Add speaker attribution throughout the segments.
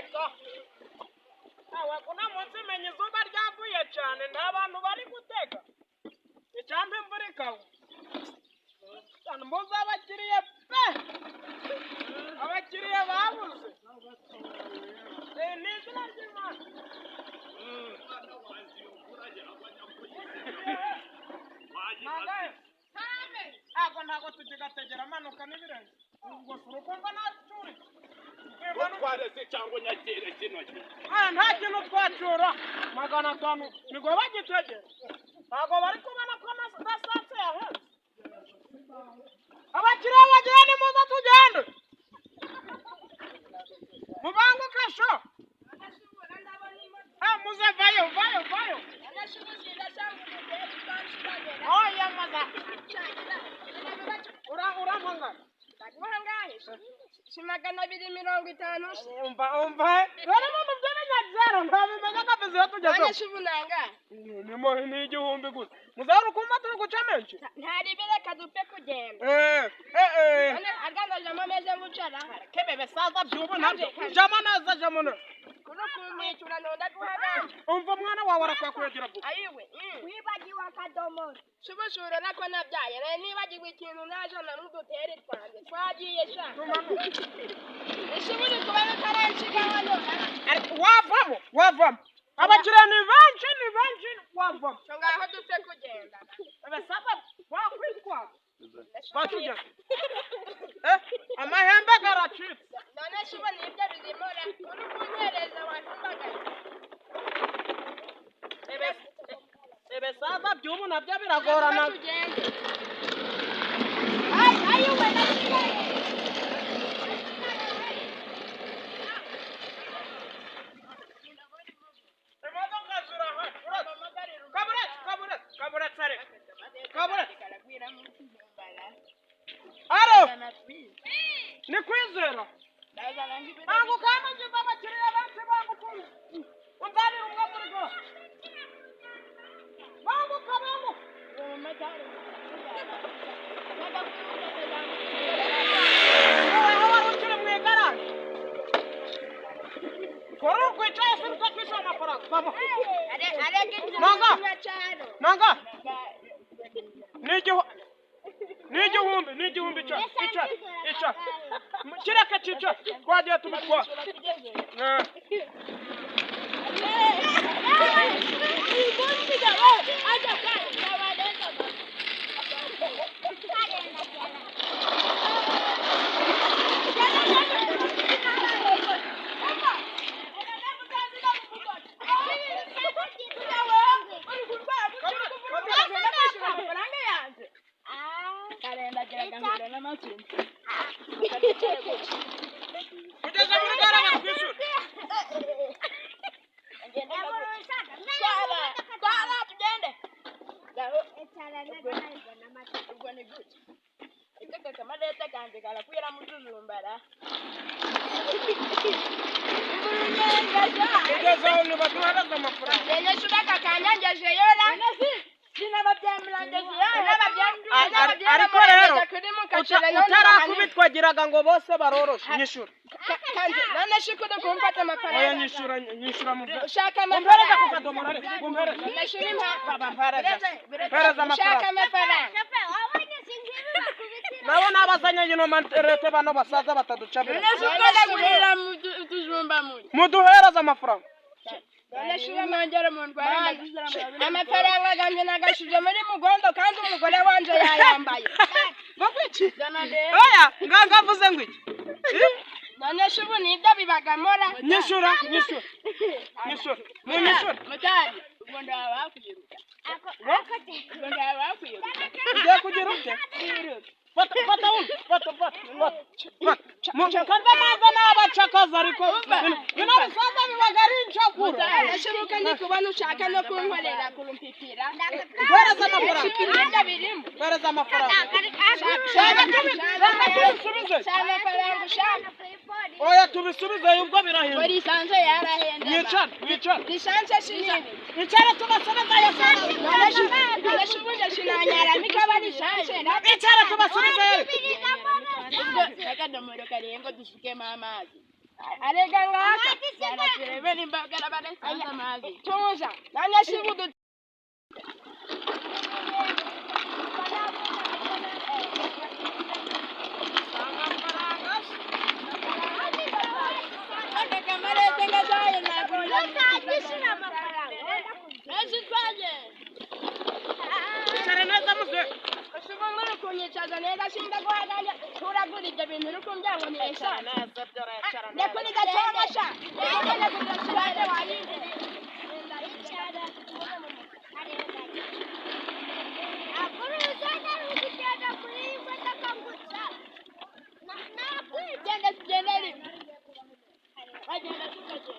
Speaker 1: reka kuna munsi menya izuba ryavuye cyane nta bantu bari gutega icyampa imvura ikagwa mbuze abakiriya pe abakiriya babuze ni izina ry'Imana ntabwo tukigategera amanuka n'ibirenge ubwo si urukumva naturi
Speaker 2: twareze cyangwa nyakere kino
Speaker 1: nta kintu twacura 500 nigo bagitegera ntabwo bari kubona ko amasasu yahenze abakiriya bagiye nimuze tugende mubanguke sho muze vayo oya maza urampangana
Speaker 3: Magana 250
Speaker 1: umva rero mu by'abanyazero ntabimenya ko biziho tugeze
Speaker 3: Abanyashubunanga
Speaker 1: ni igihumbi gusa muzahora ukumva turi guca menshi
Speaker 3: ntaribireka dupe kugenda aganajamo ameze ngucara
Speaker 1: kebebe saza byubu nabyo jama neza jamona
Speaker 3: kuno kumwicura nonda guhabanje
Speaker 1: umva mwana wawe arakwakwegera vuba
Speaker 3: ayiwe wibagiwe akadomoro shubushuro nako nabyaye rero nibagiwe ikintu naje na mudutere twanjye twagiye sha ishuburi kuba bitaranshika hano
Speaker 1: ariko wavamo abakiriya ni benshi wavamo
Speaker 3: ngaho dupe kugenda
Speaker 1: abasaba wakwitwara batujya amahembe garacitse
Speaker 3: none shubo nibyo bizimora uri kuntereza watumbagaye
Speaker 1: ebesaza byubu nabyo biragorana
Speaker 3: ayiwe
Speaker 1: Aro ni kwizera ntabwo kandi ngize abakiriya benshi bamukuru uzari umwe muri go banguka aho wari ukiri mu igaraje kora ukwicaye se utakwishyura amafaranga nanga ni igihumbi ica kireke cica twagiye tubitwara kugeza muri gara batwishyura
Speaker 3: kamaleta kanje kalakwira mutuzumbara
Speaker 1: kugeza aho ntibaduhereza amafaranga
Speaker 3: yenye shubaka kanyangeje yora
Speaker 1: ariko rero utarakubitwagiraga ngo bose baroroshe nyishura
Speaker 3: none shikudo kumfata amafaranga
Speaker 1: oya nyishura mu byo
Speaker 3: ushaka
Speaker 1: amafaranga kukadomora kumpereza
Speaker 3: nashira impa
Speaker 1: pereza
Speaker 3: ushaka
Speaker 1: amafaranga
Speaker 3: amafaranga
Speaker 1: nabo nabazanye yino manterete bano basaza bataducabira muduhereza amafaranga
Speaker 3: nashira mangera mu ndwara amafaranga ganje nagashije muri mugondo kandi umugore wanje yayambaye
Speaker 1: bakwiki oya ngangavuze ngo iki
Speaker 3: none shubu nibyo bibagamora
Speaker 1: nyishura
Speaker 3: mutari ugonda bakwiruka ugonda bakwiruka
Speaker 1: ugiye kugira ute fata mukanda maza n'abacakaza ariko bino bisaza bibagari incakura
Speaker 3: nashoboka nikubona ushaka no kunkorera kurumpipira
Speaker 1: pereza amafaranga
Speaker 3: pereza amafaranga
Speaker 1: oya tubisubize ubwo birahinda
Speaker 3: buri sanze yarahenda
Speaker 1: wicara
Speaker 3: lisanse shinini
Speaker 1: wicara tubasubize yo
Speaker 3: nashubuje shinanyara mikaba lisanse
Speaker 1: wicara tubasubize
Speaker 3: akadomoro karengo dushikemo amazi arega ngaka baraturebe nimbagara barasanze amazi tuza nanjye sibudu kunyicaza neza shinda guhaganya turagura ibyo bintu uri kumbwira ngo ni esanse ndekuri gatoya sha ndekuri gatoya wayindi akuru uzana ukigenda kuri imodoka ngutsa nakwigenda tugenda rimwe agenda tukagenda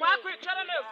Speaker 1: wakwicara neza